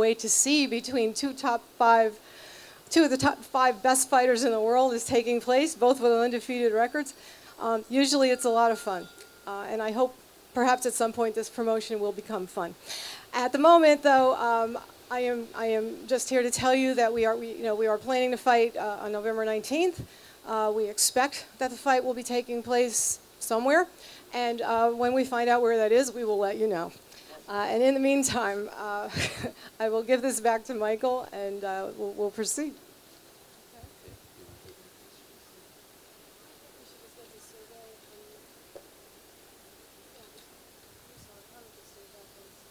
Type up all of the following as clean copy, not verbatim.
wait to see between two of the top five best fighters in the world is taking place, both with undefeated records. Usually it's a lot of fun, and I hope perhaps at some point this promotion will become fun. At the moment, though, I am just here to tell you that we are planning to fight on November 19th. We expect that the fight will be taking place somewhere, and when we find out where that is, we will let you know. And in the meantime, I will give this back to Michael, and we'll proceed.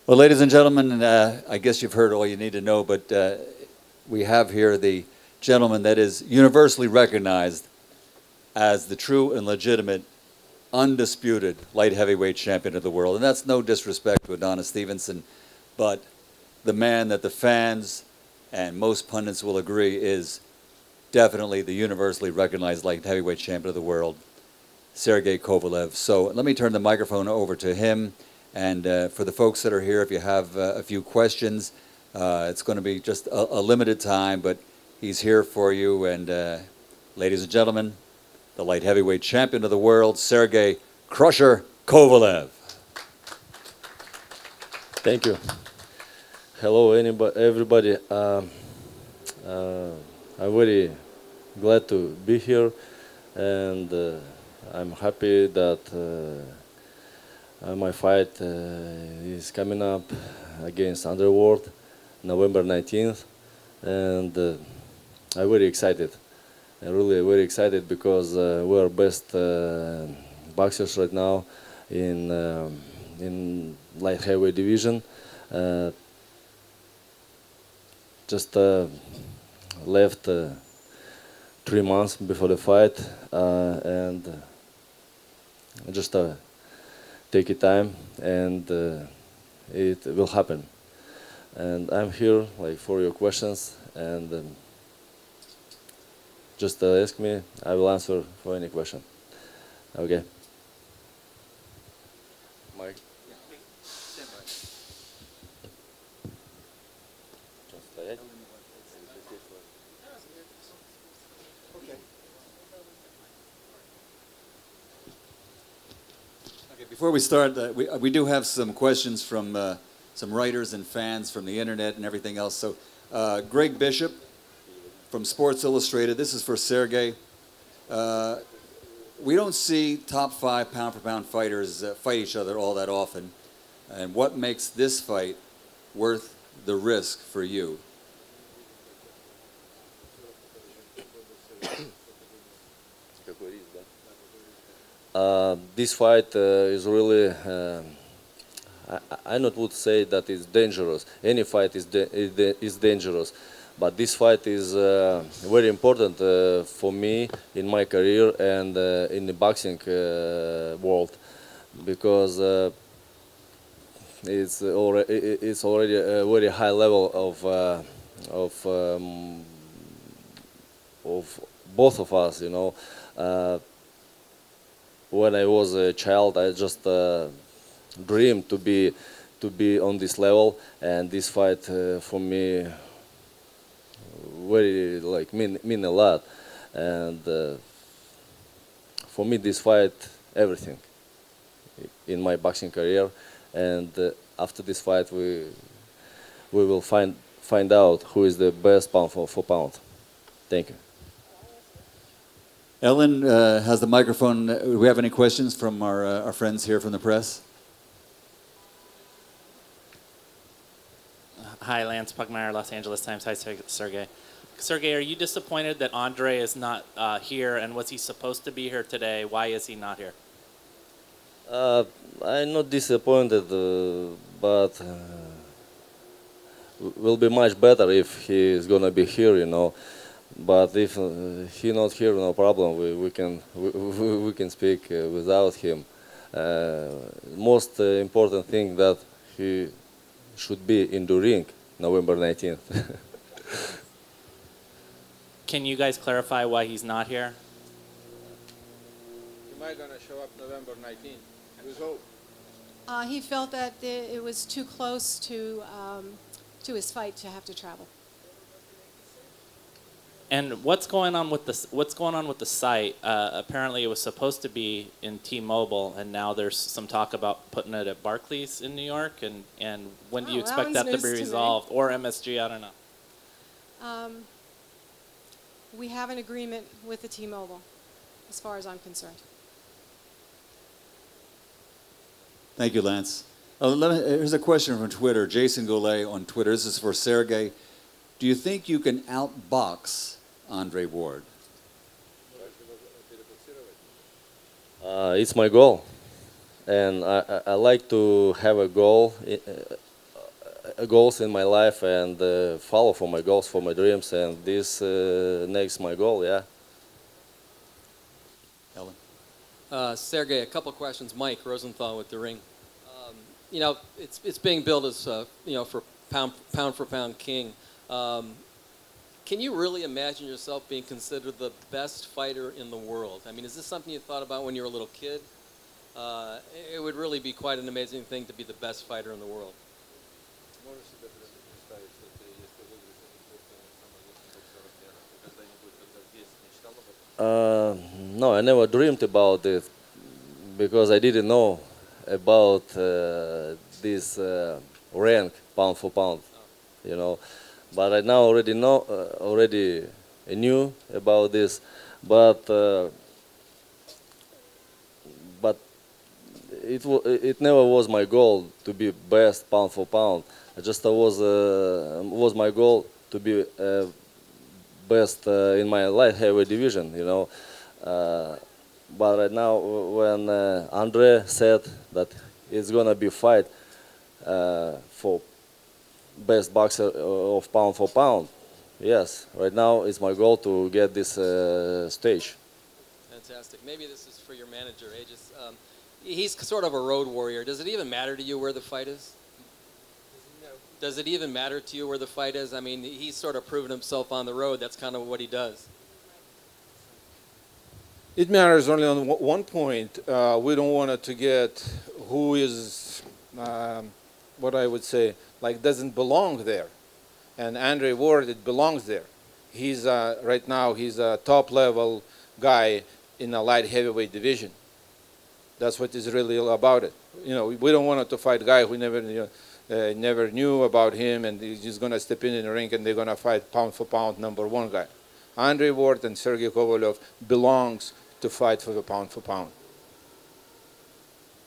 Well, ladies and gentlemen, I guess you've heard all you need to know, but we have here the gentleman that is universally recognized as the true and legitimate, undisputed light heavyweight champion of the world. And that's no disrespect to Adonis Stevenson, but the man that the fans and most pundits will agree is definitely the universally recognized light heavyweight champion of the world, Sergey Kovalev. So let me turn the microphone over to him. And for the folks that are here, if you have a few questions, it's going to be just a limited time, but he's here for you. And ladies and gentlemen, the light heavyweight champion of the world, Sergey "Crusher" Kovalev. Thank you. Hello, everybody. I'm very glad to be here, and I'm happy that my fight is coming up against Underworld, November 19th, and I'm very excited. I'm really very excited because we're best boxers right now in light heavyweight division. Just left 3 months before the fight, and just take your time, and it will happen. And I'm here for your questions, and just ask me. I will answer for any question. Okay. Mike. Before we start, we do have some questions from some writers and fans from the internet and everything else. So Greg Bishop from Sports Illustrated, this is for Sergey. We don't see top 5 pound-for-pound fighters fight each other all that often. And what makes this fight worth the risk for you? This fight is really, I not would say that it's dangerous. Any fight is dangerous, but this fight is very important for me in my career and in the boxing world, because it's already a very high level of both of us, you know. When I was a child, I just dreamed to be on this level, and this fight for me very mean a lot. And for me, this fight everything in my boxing career. And after this fight, we will find out who is the best pound for pound. Thank you. Ellen has the microphone. Do we have any questions from our friends here from the press? Hi, Lance Puckmeyer, Los Angeles Times. Hi, Sergey. Sergey, are you disappointed that Andre is not here, and was he supposed to be here today? Why is he not here? I'm not disappointed, but will be much better if he is gonna be here, you know. But if he's not here, no problem. We can speak without him. Most important thing that he should be in the ring November 19th. Can you guys clarify why he's not here? He might gonna show up November 19th. With hope. He felt that it was too close to to his fight to have to travel. And what's going on with the site? Apparently, it was supposed to be in T-Mobile, and now there's some talk about putting it at Barclays in New York. And when do you Oh, that expect one's that to news be to me. resolved, or MSG? I don't know. We have an agreement with the T-Mobile, as far as I'm concerned. Thank you, Lance. Here's a question from Twitter. Jason Golay on Twitter. This is for Sergey. Do you think you can outbox Andre Ward? It's my goal, and I like to have goals in my life and follow for my goals, for my dreams, and this next my goal. Yeah. Ellen? Sergey, a couple questions. Mike Rosenthal with The Ring. You know, it's being billed as for pound king. Can you really imagine yourself being considered the best fighter in the world? I mean, is this something you thought about when you were a little kid? It would really be quite an amazing thing to be the best fighter in the world. No, I never dreamed about it because I didn't know about this rank pound for pound, you know. But I now already knew about this, but it never was my goal to be best pound for pound. It just was my goal to be best in my light heavyweight division, you know. But right now, when Andre said that it's gonna be fight for best boxer of pound for pound, yes, right now it's my goal to get this stage. Fantastic. Maybe this is for your manager, Aegis. He's sort of a road warrior. Does it even matter to you where the fight is? Does it even matter to you where the fight is? I mean, he's sort of proven himself on the road. That's kind of what he does. It matters only on one point. We don't want it to get who is, what I would say, like doesn't belong there. And Andre Ward, it belongs there. He's right now, he's a top level guy in the light heavyweight division. That's what is really all about it. You know, we don't want it to fight a guy who never knew about him, and he's just going to step in the ring and they're going to fight pound for pound #1 guy. Andre Ward and Sergey Kovalev belongs to fight for the pound for pound.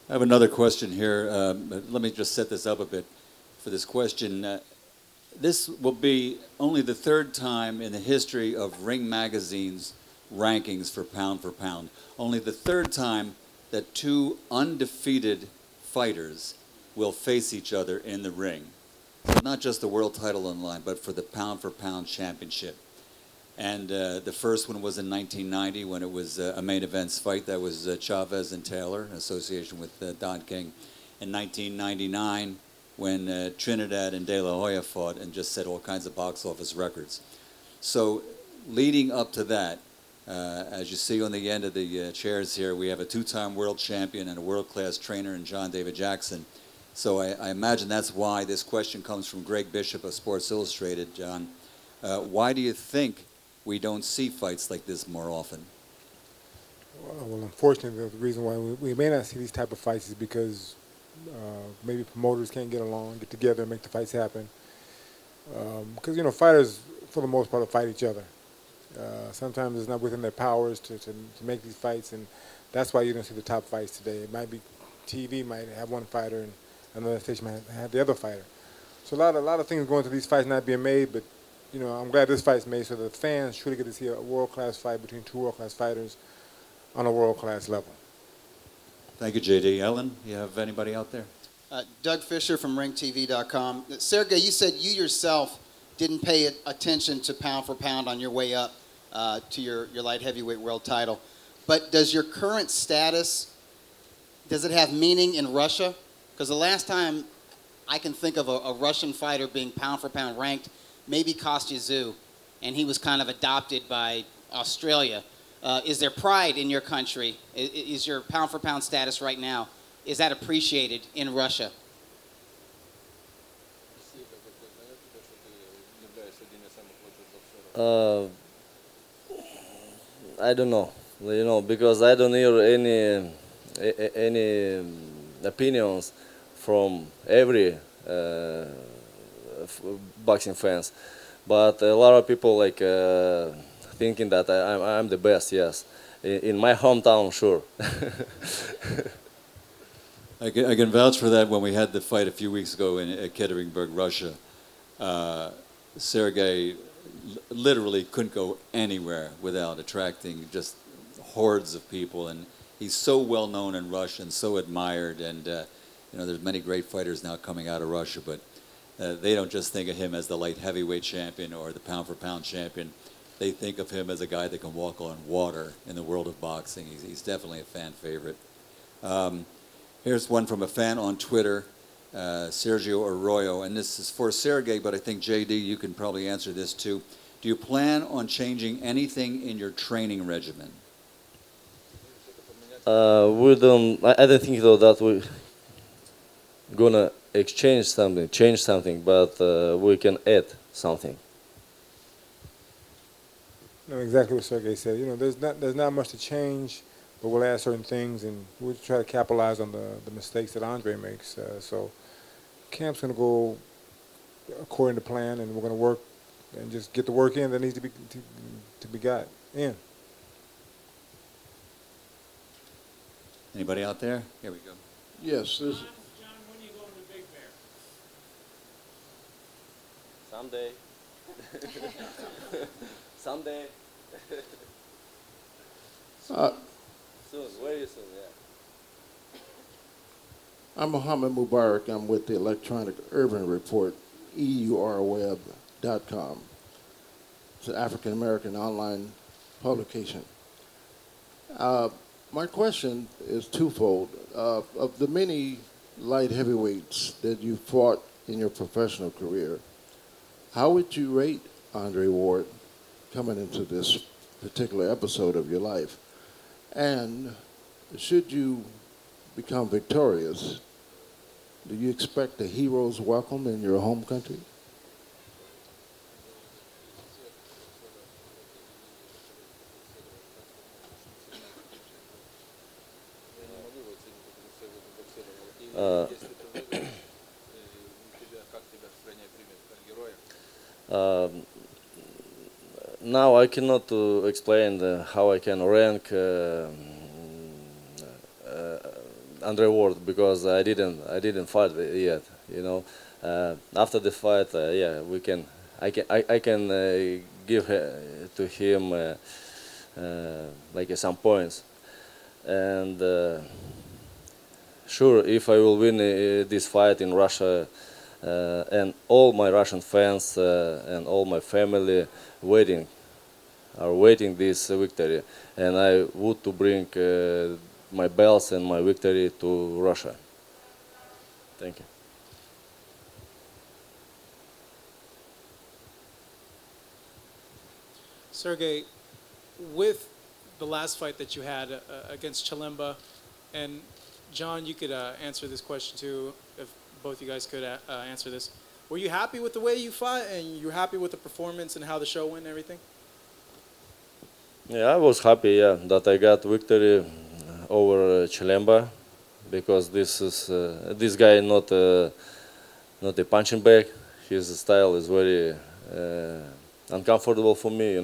I have another question here. Let me just set this up a bit for this question. This will be only the third time in the history of Ring Magazine's rankings for pound. Only the third time that two undefeated fighters will face each other in the ring. Not just the world title on the line, but for the pound championship. And the first one was in 1990 when it was a main events fight. That was Chavez and Taylor, in association with Don King. In 1999 when Trinidad and De La Hoya fought and just set all kinds of box office records. So leading up to that, as you see on the end of the chairs here, we have a two-time world champion and a world-class trainer in John David Jackson. So I imagine that's why this question comes from Greg Bishop of Sports Illustrated, John. Why do you think we don't see fights like this more often? Well, unfortunately, the reason why we may not see these type of fights is because maybe promoters can't get along, get together, and make the fights happen. Because, you know, fighters, for the most part, will fight each other. Sometimes it's not within their powers to make these fights, and that's why you don't see the top fights today. It might be TV might have one fighter, and another station might have the other fighter. So a lot of things going to these fights not being made, but you know, I'm glad this fight's made so that the fans truly get to see a world-class fight between two world-class fighters on a world-class level. Thank you, JD. Ellen, you have anybody out there? Doug Fisher from ringtv.com. Sergey, you said you yourself didn't pay attention to pound for pound on your way up to your light heavyweight world title. But does your current status, does it have meaning in Russia? Because the last time I can think of a Russian fighter being pound for pound ranked, maybe Kostya Tszyu, and he was kind of adopted by Australia. Is there pride in your country? Is your pound for pound status right now, is that appreciated in Russia? Uh, I don't know, because I don't hear any opinions from every boxing fans, but a lot of people like thinking that I'm the best. Yes, in my hometown, sure. I can vouch for that. When we had the fight a few weeks ago in Ekaterinburg, Russia, Sergey literally couldn't go anywhere without attracting just hordes of people, and he's so well known in Russia and so admired. And there's many great fighters now coming out of Russia, but they don't just think of him as the light heavyweight champion or the pound for pound champion. They think of him as a guy that can walk on water in the world of boxing. He's definitely a fan favorite. Here's one from a fan on Twitter, Sergio Arroyo, and this is for Sergey, but I think JD, you can probably answer this too. Do you plan on changing anything in your training regimen? We don't. I don't think though that we're gonna change something, but we can add something. Exactly what Sergey said. There's not much to change, but we'll add certain things, and we'll try to capitalize on the mistakes that Andre makes. So camp's going to go according to plan, and we're going to work and just get the work in that needs to be got in. Anybody out there? Here we go. Yes. John, when are you going to Big Bear? Someday. Someday. Soon, very soon, yeah. I'm Mohammed Mubarak. I'm with the Electronic Urban Report, EURweb.com. It's an African-American online publication. My question is twofold. Of the many light heavyweights that you fought in your professional career, how would you rate Andre Ward coming into this particular episode of your life? And should you become victorious, do you expect a hero's welcome in your home country? Now I cannot explain how I can rank Andre Ward because I didn't fight yet. After the fight, yeah, I can give to him like some points, and sure, if I will win this fight in Russia, and all my Russian fans and all my family are waiting this victory, and I would to bring my belts and my victory to Russia. Thank you. Sergey, with the last fight that you had against Chilemba, and John, you could answer this question too, if both you guys could answer this. Were you happy with the way you fought, and you're happy with the performance and how the show went and everything? Yeah, I was happy, that I got victory over Chilemba, because this guy not a punching bag. His style is very uncomfortable for me,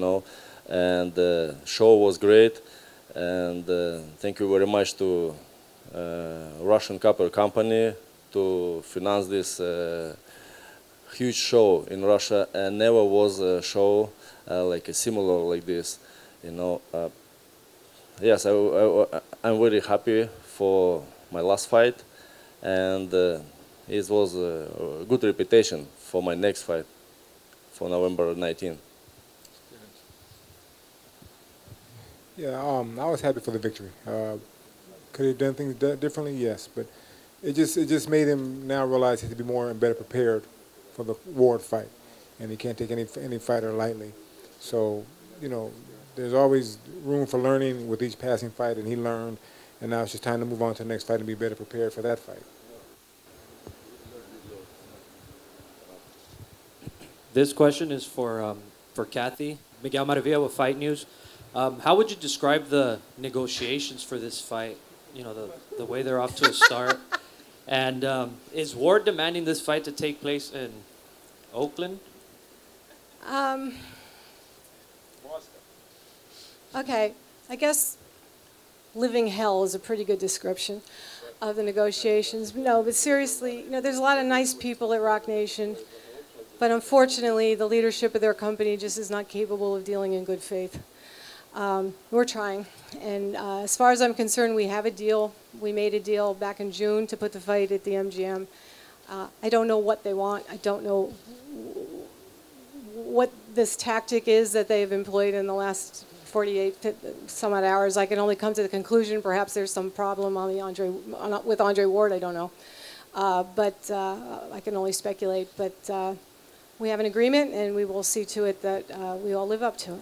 and the show was great, and thank you very much to Russian Copper Company to finance this huge show in Russia, and never was a show like a similar like this. Yes, I'm very happy for my last fight, and it was a good reputation for my next fight for November 19th. Yeah, I was happy for the victory. Could he have done things differently? Yes, but it just made him now realize he had to be more and better prepared for the Ward fight, and he can't take any fighter lightly. So, there's always room for learning with each passing fight, and he learned, and now it's just time to move on to the next fight and be better prepared for that fight. This question is for for Kathy. Miguel Maravilla with Fight News. How would you describe the negotiations for this fight? You know, the way they're off to a start. And is Ward demanding this fight to take place in Oakland? Okay, I guess living hell is a pretty good description of the negotiations. No, but seriously, there's a lot of nice people at Rock Nation, but unfortunately, the leadership of their company just is not capable of dealing in good faith. We're trying, and as far as I'm concerned, we have a deal. We made a deal back in June to put the fight at the MGM. I don't know what they want. I don't know what this tactic is that they've employed in the last 48 some odd hours. I can only come to the conclusion perhaps there's some problem with Andre Ward. I don't know, but I can only speculate. But we have an agreement, and we will see to it that we all live up to it.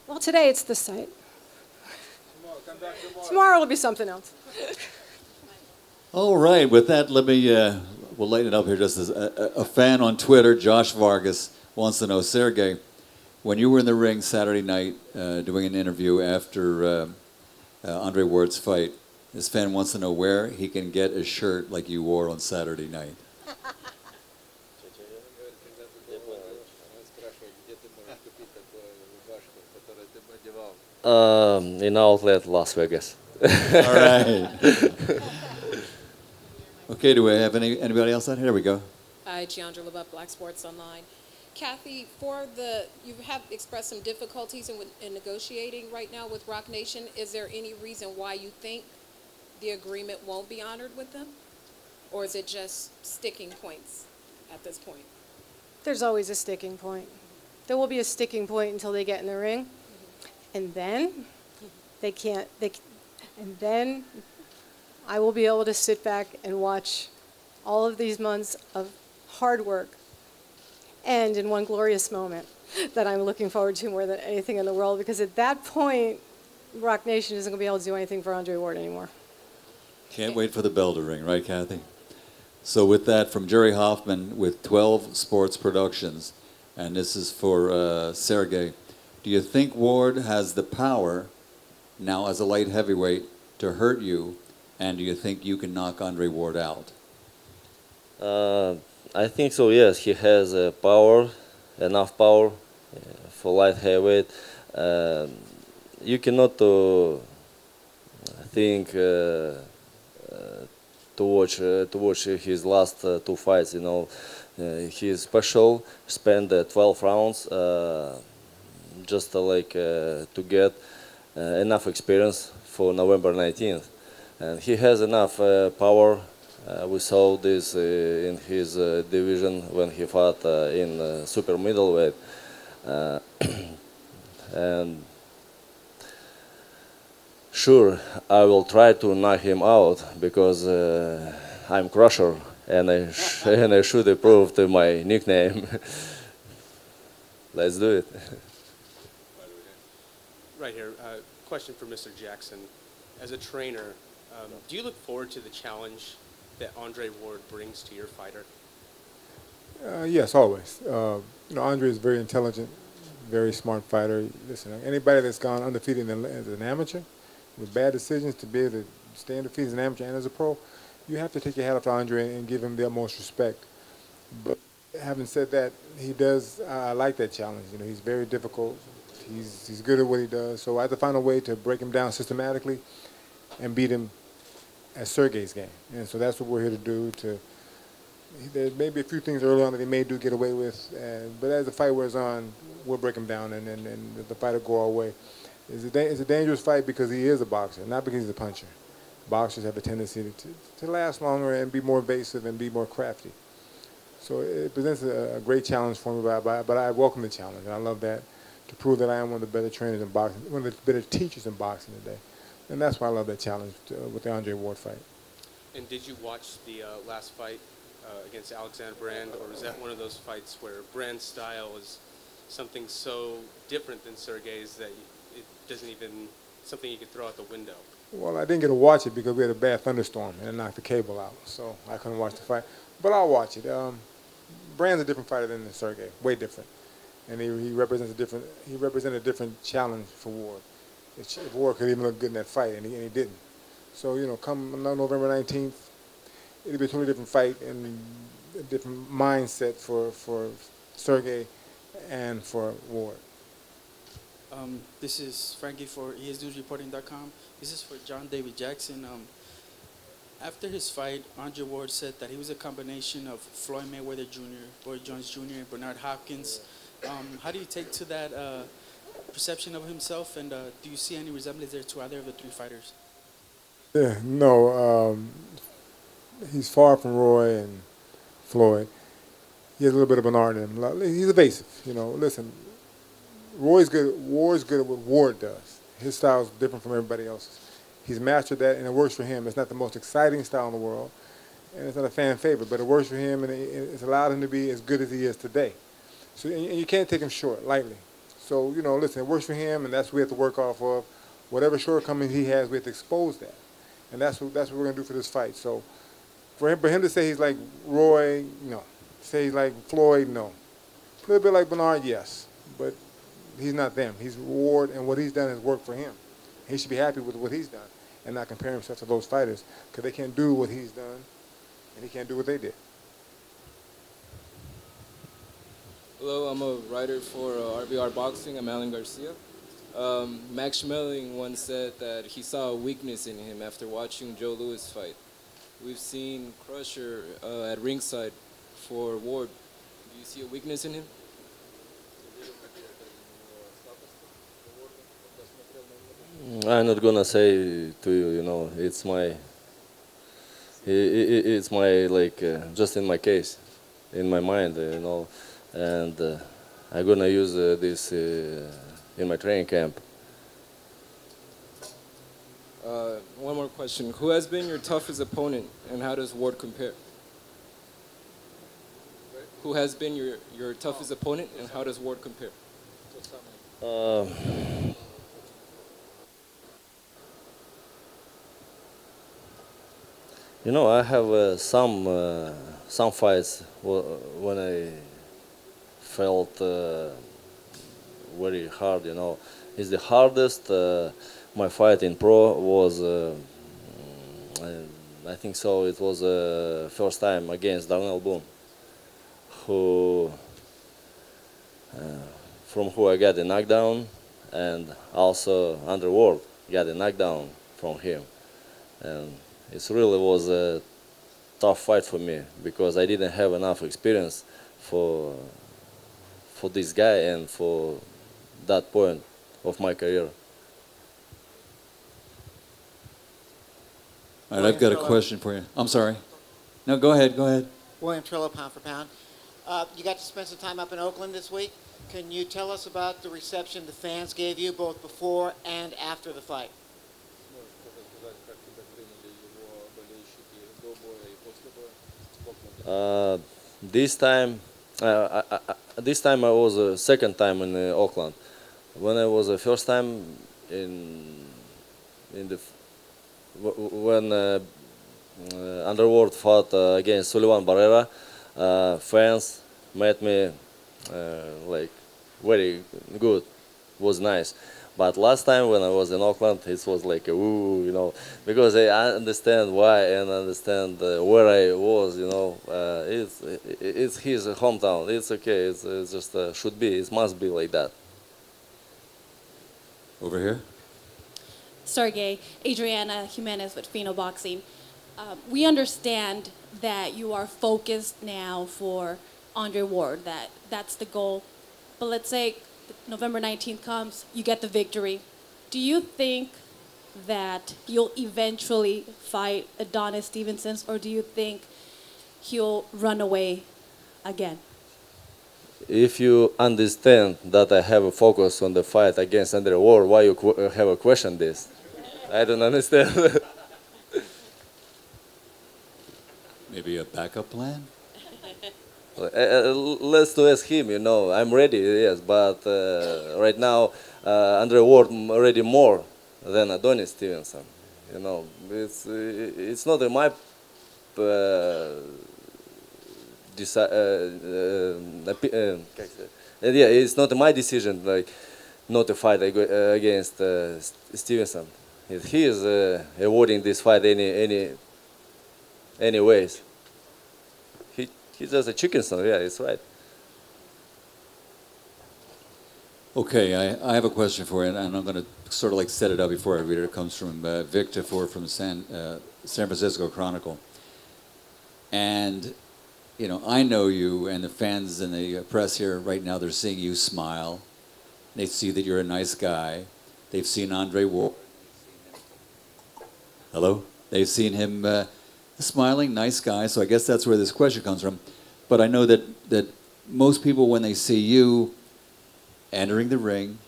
Well, today it's the site. Tomorrow it'll be something else. All right, with that, let me, we'll lighten it up here just as a fan on Twitter, Josh Vargas, wants to know, Sergey, when you were in the ring Saturday night doing an interview after Andre Ward's fight, this fan wants to know where he can get a shirt like you wore on Saturday night. In outlet Las Vegas. All right. Okay, do we have anybody else out here? There we go. Hi, Giandra LeBeouf, Black Sports Online. Kathy, you have expressed some difficulties in negotiating right now with Rock Nation. Is there any reason why you think the agreement won't be honored with them? Or is it just sticking points at this point? There's always a sticking point. There will be a sticking point until they get in the ring. And then and then I will be able to sit back and watch all of these months of hard work end in one glorious moment that I'm looking forward to more than anything in the world, because at that point, Rock Nation isn't going to be able to do anything for Andre Ward anymore. Can't wait for the bell to ring, right, Kathy? So with that, from Jerry Hoffman with 12 Sports Productions, and this is for Sergey. Do you think Ward has the power now as a light heavyweight to hurt you, and do you think you can knock Andre Ward out? I think so, yes. He has enough power for light heavyweight. You cannot think to watch his last two fights. He is special. Spent 12 rounds just to get enough experience for November 19th, and he has enough power. We saw this in his division when he fought in super middleweight, and sure, I will try to knock him out because I'm Crusher, and I should approve to my nickname. Let's do it. Right here, question for Mr. Jackson. As a trainer, do you look forward to the challenge that Andre Ward brings to your fighter? Yes, always. Andre is a very intelligent, very smart fighter. Listen, anybody that's gone undefeated as an amateur with bad decisions to be able to stay undefeated as an amateur and as a pro, you have to take your hat off to Andre and give him the utmost respect. But having said that, I like that challenge. He's very difficult. He's good at what he does. So I have to find a way to break him down systematically and beat him at Sergey's game. And so that's what we're here to do. There may be a few things early on that he may get away with, but as the fight wears on, we'll break him down and the fight will go our way. It's a dangerous fight because he is a boxer, not because he's a puncher. Boxers have a tendency to last longer and be more evasive and be more crafty. So it presents a great challenge for me, but I welcome the challenge, and I love that, to prove that I am one of the better trainers in boxing, one of the better teachers in boxing today. And that's why I love that challenge with the Andre Ward fight. And did you watch the last fight against Alexander Brand, or was that one of those fights where Brand's style is something so different than Sergey's that it doesn't even something you could throw out the window? Well, I didn't get to watch it because we had a bad thunderstorm and it knocked the cable out, so I couldn't watch the fight. But I'll watch it. Brand's a different fighter than Sergey, way different, and he represents a different. He represented a different challenge for Ward. If Ward could even look good in that fight, and he didn't. So come November 19th, it'll be a totally different fight and a different mindset for Sergey and for Ward. This is Frankie for ESNewsReporting.com. This is for John David Jackson. After his fight, Andre Ward said that he was a combination of Floyd Mayweather Jr., Roy Jones Jr., and Bernard Hopkins. How do you take to that perception of himself, and do you see any resemblance there to either of the three fighters? Yeah, no, he's far from Roy and Floyd. He has a little bit of Bernard in him. He's evasive, Listen, Ward's good at what Ward does. His style is different from everybody else's. He's mastered that, and it works for him. It's not the most exciting style in the world, and it's not a fan favorite, but it works for him, and it's allowed him to be as good as he is today. So, and you can't take him short, lightly. So, listen, it works for him, and that's what we have to work off of. Whatever shortcomings he has, we have to expose that. And that's what we're going to do for this fight. So, for him to say he's like Roy, no. Say he's like Floyd, no. A little bit like Bernard, yes. But he's not them. He's Ward, and what he's done has worked for him. He should be happy with what he's done and not compare himself to those fighters because they can't do what he's done and he can't do what they did. Hello, I'm a writer for RBR Boxing. I'm Alan Garcia. Max Schmeling once said that he saw a weakness in him after watching Joe Louis fight. We've seen Crusher at ringside for Ward. Do you see a weakness in him? I'm not gonna say to you, it's my like just in my case, in my mind, and I'm gonna use this in my training camp. One more question. Who has been your toughest opponent, and how does Ward compare? Who has been your toughest opponent, and how does Ward compare? I have some fights when I felt very hard. It's the hardest. My fight in pro was, I think so. It was first time against Darnell Boone, from who I got a knockdown, and also Andre Ward got a knockdown from him, and it really was a tough fight for me because I didn't have enough experience for this guy and for that point of my career. All right, I've got a question for you. I'm sorry. No, go ahead. William Trillo, pound for pound. You got to spend some time up in Oakland this week. Can you tell us about the reception the fans gave you both before and after the fight? This time I was second time in Oakland. When I was the first time when Underworld fought against Sullivan Barrera, fans met me like very good, was nice. But last time when I was in Oakland, it was like a woo, because I understand why and understand where I was, it's his hometown. It's okay. It's just should be. It must be like that. Over here. Sergey, Adriana Jimenez with Fino Boxing. We understand that you are focused now for Andre Ward, that's the goal. But let's say November 19th comes, you get the victory. Do you think that you'll eventually fight Adonis Stevenson, or do you think he'll run away again? If you understand that I have a focus on the fight against Andre Ward, why you have a question this? I don't understand. Maybe a backup plan? Let's ask him, I'm ready, yes, but right now Andre Ward ready more than Adonis Stevenson. You know, it's not in my yeah, it's not my decision, like, not to fight against Stevenson. He is avoiding this fight any ways. He's just a chicken son. Yeah, it's right. Okay, I have a question for you, and I'm going to sort of like set it up before I read it. It comes from Vic Tafur from San Francisco Chronicle. And, you know, I know you, and the fans and the press here right now, they're seeing you smile. They see that you're a nice guy. They've seen Andre Ward. Hello? They've seen him smiling, nice guy, so I guess that's where this question comes from. But I know that most people, when they see you entering the ring,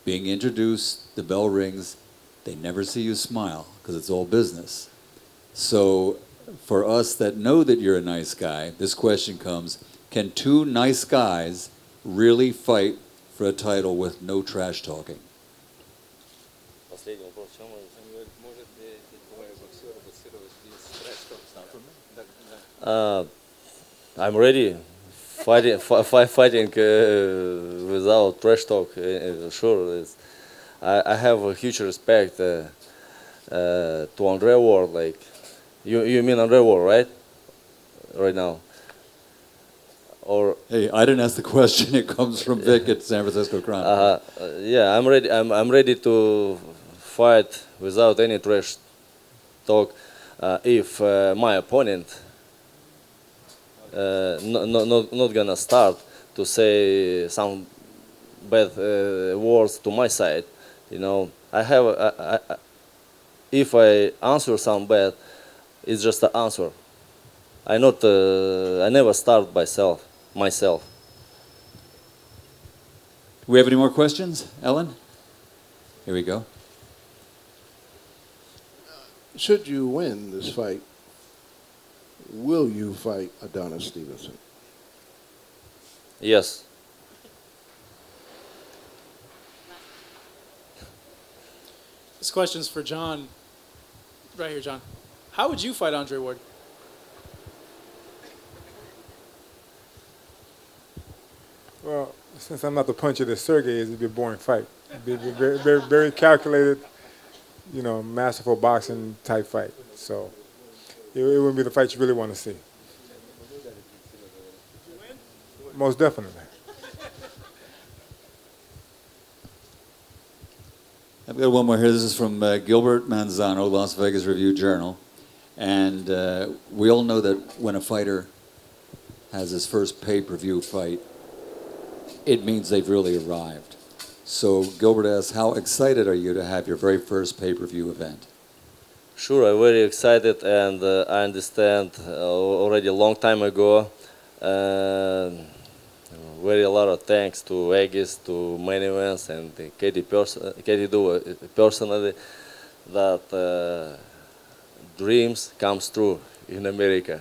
being introduced, the bell rings, they never see you smile, because it's all business. So for us that know that you're a nice guy, this question comes, can two nice guys really fight for a title with no trash talking? I'm ready, fighting without trash talk. Sure, I have a huge respect to Andre Ward. Like, you mean Andre Ward, right? Right now. Or hey, I didn't ask the question. It comes from Vic at San Francisco Chronicle. Yeah, I'm ready. I'm ready to fight without any trash talk. If my opponent not gonna start to say some bad words to my side, you know, I have. If I answer some bad, it's just an answer. I never start myself. Do we have any more questions, Ellen? Here we go. Should you win this fight, will you fight Adonis Stevenson? Yes. This question's for John. Right here, John. How would you fight Andre Ward? Well, since I'm not the puncher that Sergey is, it'd be a boring fight. It'd be very, very, very calculated, you know, masterful boxing type fight. So it wouldn't be the fight you really want to see. Most definitely. I've got one more here. This is from Gilbert Manzano, Las Vegas Review-Journal. And we all know that when a fighter has his first pay-per-view fight, it means they've really arrived. So Gilbert asks, how excited are you to have your very first pay-per-view event? Sure, I'm very excited, and I understand already a long time ago. Very a lot of thanks to Vegas, to Main Events, and Katie personally, that dreams comes true in America.